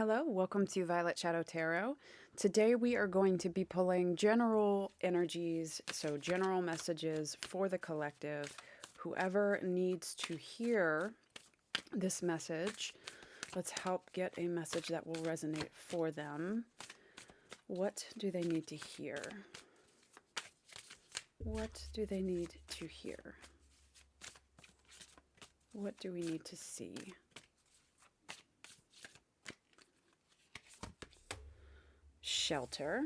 Hello, welcome to Violet Shadow Tarot. Today we are going to be pulling general energies, so general messages for the collective. Whoever needs to hear this message, let's help get a message that will resonate for them. What do they need to hear? What do they need to hear? What do we need to see? Shelter.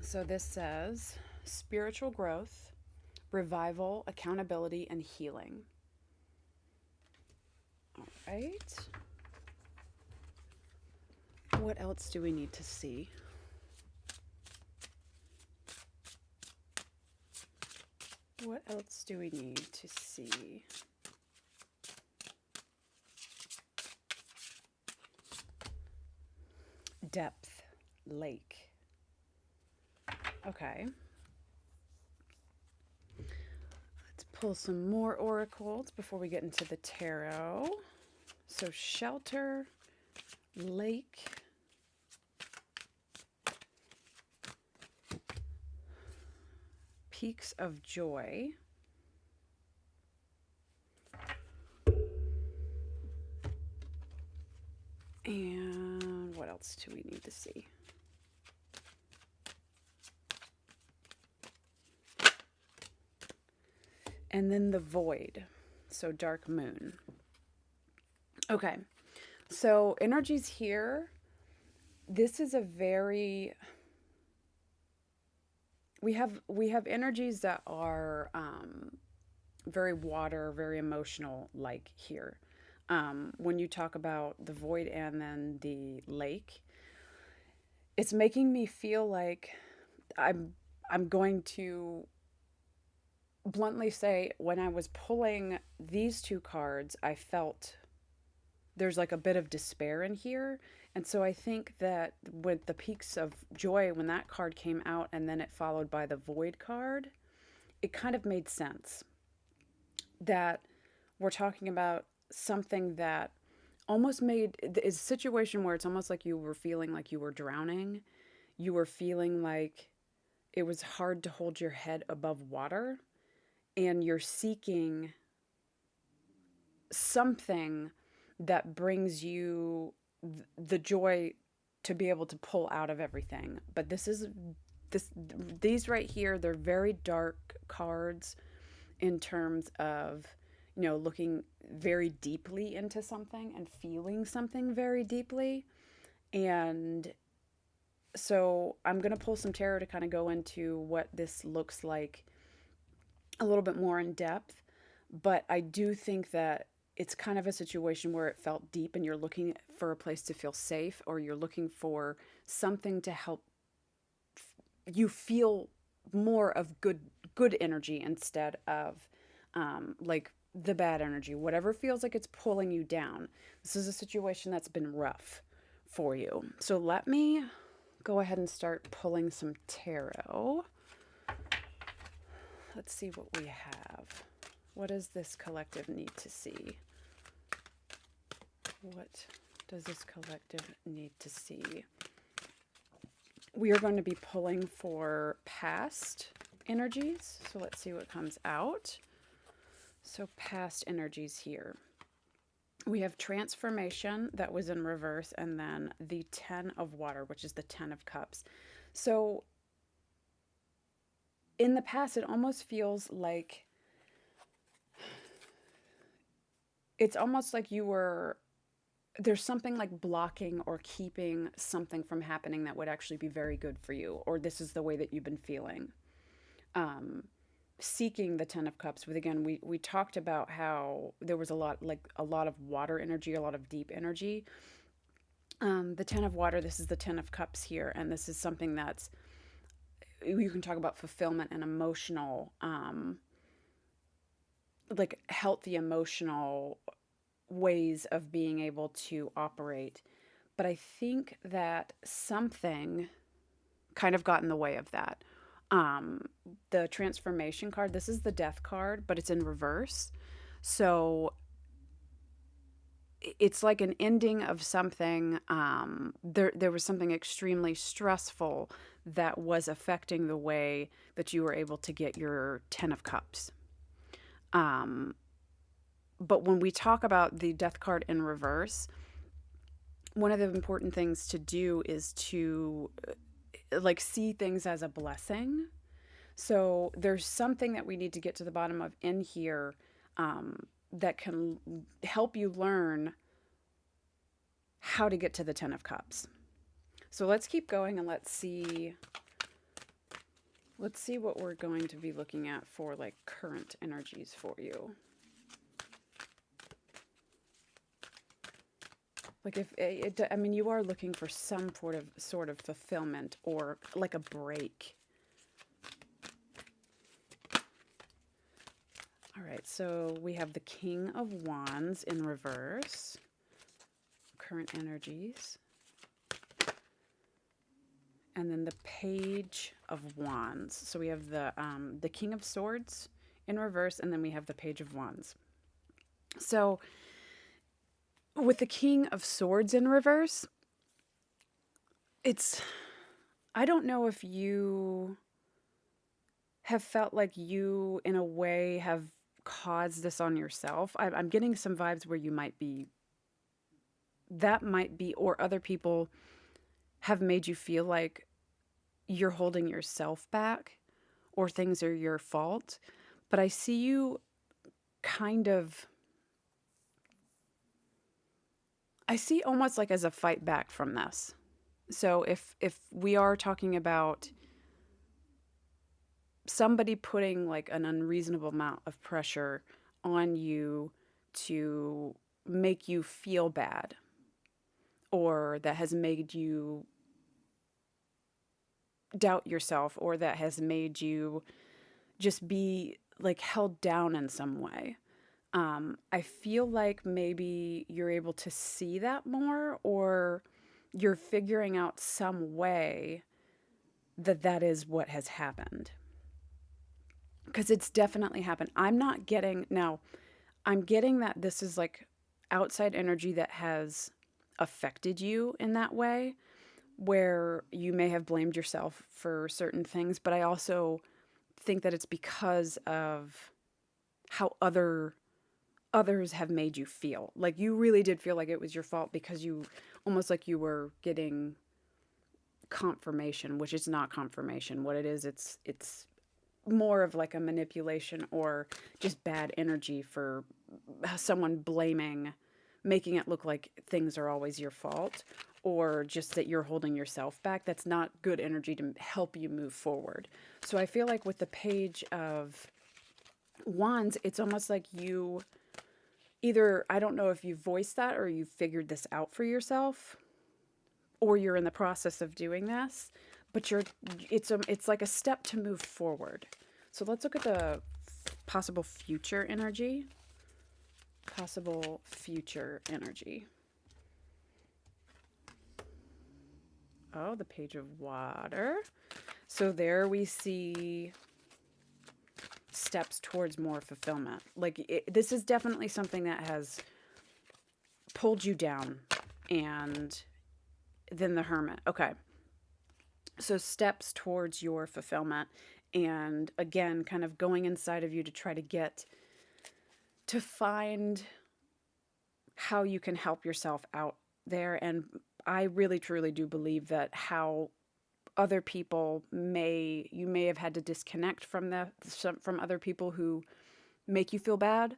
So this says spiritual growth, revival, accountability, and healing. All right. What else do we need to see? What else do we need to see? Depth, lake. Okay. Let's pull some more oracles before we get into the tarot. So shelter, lake, peaks of joy, and what else do we need to see? And then the void, so dark moon. Okay, so energies here. This is a very, we have energies that are very water, very emotional, like here. When you talk about the void and then the lake, it's making me feel like I'm going to bluntly say, when I was pulling these two cards, I felt there's like a bit of despair in here. And so I think that with the peaks of joy, when that card came out and then it followed by the void card, it kind of made sense that we're talking about something that almost made is a situation where it's almost like you were feeling like you were drowning. You were feeling like it was hard to hold your head above water, and you're seeking something that brings you the joy to be able to pull out of everything. But these right here, they're very dark cards in terms of, looking very deeply into something and feeling something very deeply. And so I'm going to pull some tarot to kind of go into what this looks like a little bit more in depth. But I do think that it's kind of a situation where it felt deep and you're looking for a place to feel safe, or you're looking for something to help you feel more of good energy instead of like the bad energy, whatever feels like it's pulling you down. This is a situation that's been rough for you. So let me go ahead and start pulling some tarot. Let's see what we have. What does this collective need to see? What does this collective need to see? We are going to be pulling for past energies. So let's see what comes out. So past energies here. We have transformation that was in reverse, and then the 10 of water, which is the 10 of cups. So in the past, it almost feels like it's almost like there's something like blocking or keeping something from happening that would actually be very good for you, or this is the way that you've been feeling. Seeking the 10 of cups with, again, we talked about how there was a lot of water energy, a lot of deep energy. The 10 of water, this is the 10 of cups here, and this is something that's, you can talk about fulfillment and emotional, like healthy emotional ways of being able to operate. But I think that something kind of got in the way of that. The transformation card, this is the death card, but it's in reverse. So it's like an ending of something. There was something extremely stressful that was affecting the way that you were able to get your Ten of Cups. Um, but when we talk about the Death card in reverse, one of the important things to do is to like see things as a blessing. So there's something that we need to get to the bottom of in here, that can help you learn how to get to the Ten of Cups. So let's keep going and let's see what we're going to be looking at for like current energies for you. Like if it, I mean, you are looking for some sort of fulfillment or like a break. All right, so we have the King of Wands in reverse. Current energies. And then the Page of Wands. So we have the King of Swords in reverse, and then we have the Page of Wands. So with the King of Swords in reverse, I don't know if you have felt like you, in a way, have caused this on yourself. I'm getting some vibes where you might be, or other people have made you feel like you're holding yourself back or things are your fault. But I see you I see almost like as a fight back from this. So if we are talking about somebody putting like an unreasonable amount of pressure on you to make you feel bad, or that has made you doubt yourself, or that has made you just be like held down in some way. I feel like maybe you're able to see that more, or you're figuring out some way that is what has happened. Because it's definitely happened. I'm getting that this is like outside energy that has affected you in that way, where you may have blamed yourself for certain things, but I also think that it's because of how others have made you feel. Like you really did feel like it was your fault, because you almost like you were getting confirmation, which is not confirmation. What it is, it's more of like a manipulation or just bad energy for someone making it look like things are always your fault, or just that you're holding yourself back. That's not good energy to help you move forward. So I feel like with the Page of Wands, it's almost like you either, I don't know if you voiced that or you figured this out for yourself, or you're in the process of doing this, but it's like a step to move forward. So let's look at the possible future energy. Possible future energy. Oh, the Page of Water. So there we see steps towards more fulfillment. Like this is definitely something that has pulled you down. And then the Hermit. Okay. So steps towards your fulfillment. And again, kind of going inside of you to try to find how you can help yourself out there. And I really truly do believe that how other people you may have had to disconnect from other people who make you feel bad,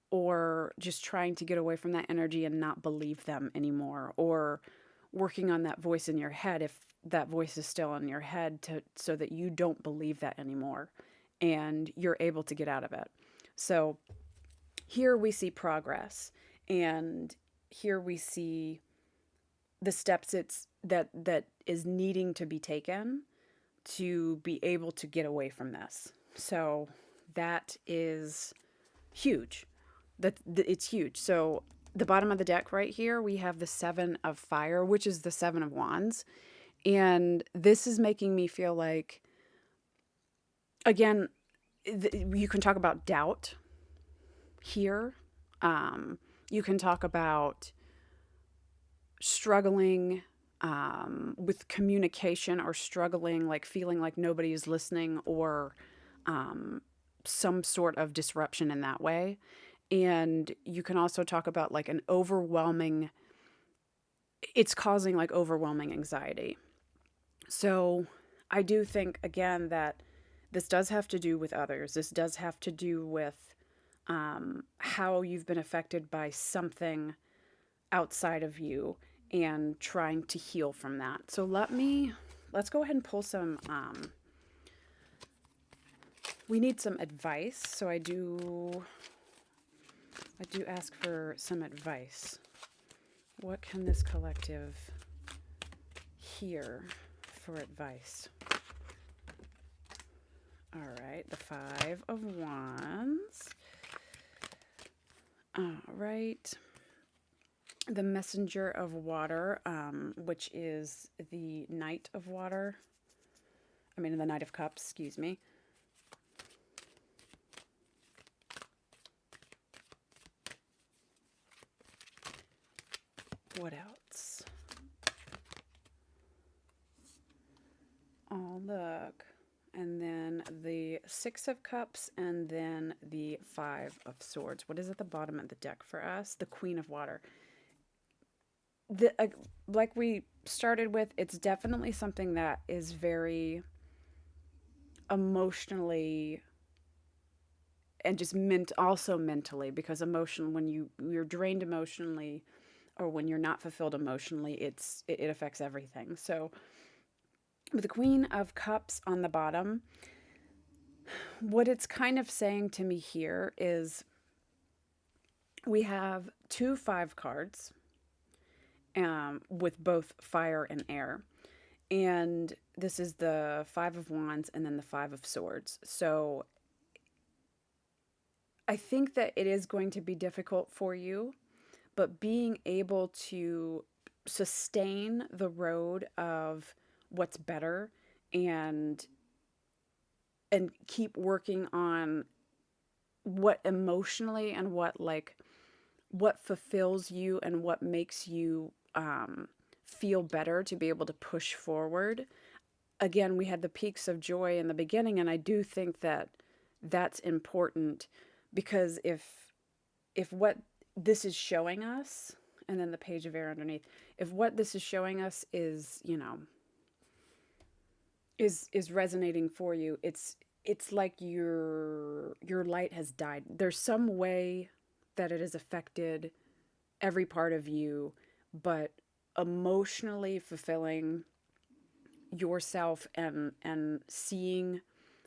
or just trying to get away from that energy and not believe them anymore, or working on that voice in your head, if that voice is still in your head, so that you don't believe that anymore and you're able to get out of it. So here we see progress, and here we see the steps that is needing to be taken to be able to get away from this. So that is huge. It's huge. So the bottom of the deck right here, we have the Seven of Fire, which is the Seven of Wands. And this is making me feel like, again, you can talk about doubt here. You can talk about struggling with communication, or struggling, like feeling like nobody is listening, or some sort of disruption in that way. And you can also talk about like an overwhelming, it's causing like overwhelming anxiety. So I do think, again, that this does have to do with others. This does have to do with how you've been affected by something outside of you, and trying to heal from that. So let's go ahead and pull some, we need some advice. So I do ask for some advice. What can this collective hear for advice? All right, the Five of Wands. All right. The Messenger of Water, which is the Knight of Water. I mean, the Knight of Cups, excuse me. What else? Oh, look. And then the Six of Cups, and then the Five of Swords. What is at the bottom of the deck for us? The Queen of Water. Like we started with, it's definitely something that is very emotionally, and just also mentally, because emotion, when you're drained emotionally, or when you're not fulfilled emotionally, it affects everything. So with the Queen of Cups on the bottom, what it's kind of saying to me here is we have 2 5 cards, with both fire and air. And this is the Five of Wands and then the Five of Swords. So I think that it is going to be difficult for you, but being able to sustain the road of what's better, and keep working on what emotionally, and what fulfills you, and what makes you feel better, to be able to push forward. Again, we had the peaks of joy in the beginning, and I do think that that's important, because if what this is showing us, and then the Page of Air underneath, if what this is showing us is, is resonating for you, it's like your light has died. There's some way that it has affected every part of you, but emotionally fulfilling yourself, and seeing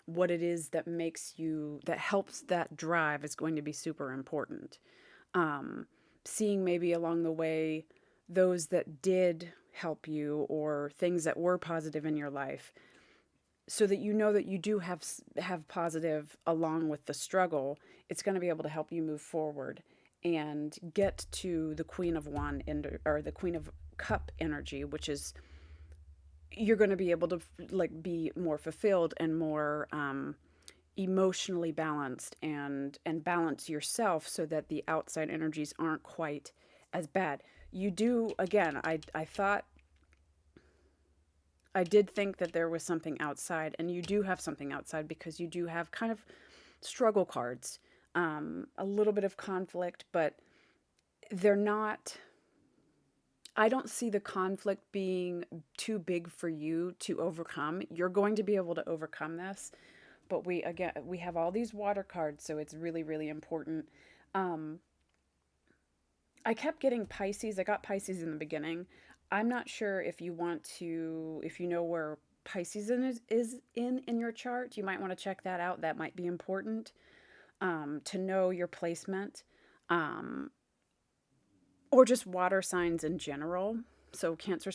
what it is that makes you, that helps that drive, is going to be super important. Seeing maybe along the way those that did help you, or things that were positive in your life, so that you know that you do have positive along with the struggle. It's going to be able to help you move forward and get to the Queen of Wand, or the Queen of Cup energy, which is, you're going to be able to like be more fulfilled, and more emotionally balanced, and balance yourself, so that the outside energies aren't quite as bad. You do, again, I did think that there was something outside, and you do have something outside, because you do have kind of struggle cards, a little bit of conflict, but they're not, I don't see the conflict being too big for you to overcome. You're going to be able to overcome this, but we have all these water cards, so it's really, really important. I kept getting Pisces. I got Pisces in the beginning. I'm not sure if you want to, if you know where Pisces is in your chart. You might want to check that out. That might be important, to know your placement, or just water signs in general. So Cancer,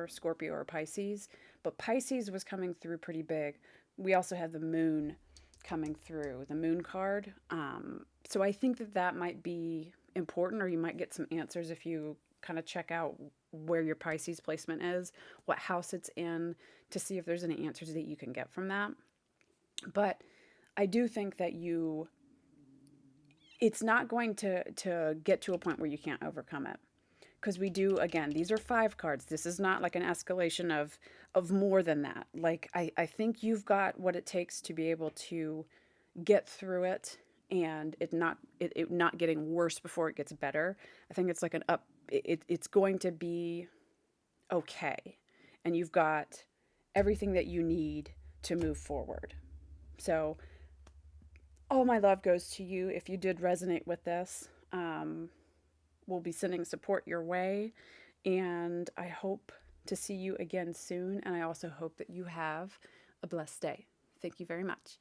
Scorpio, or Pisces. But Pisces was coming through pretty big. We also have the Moon coming through, the Moon card. So I think that might be important, or you might get some answers if you kind of check out where your Pisces placement is, what house it's in, to see if there's any answers that you can get from that. But I do think that it's not going to get to a point where you can't overcome it. because we do, again, these are 5 cards. This is not like an escalation of more than that. Like, I think you've got what it takes to be able to get through it, and it not getting worse before it gets better. I think it's like an up, it's going to be okay. And you've got everything that you need to move forward. So all my love goes to you if you did resonate with this. We'll be sending support your way, and I hope to see you again soon. And I also hope that you have a blessed day. Thank you very much.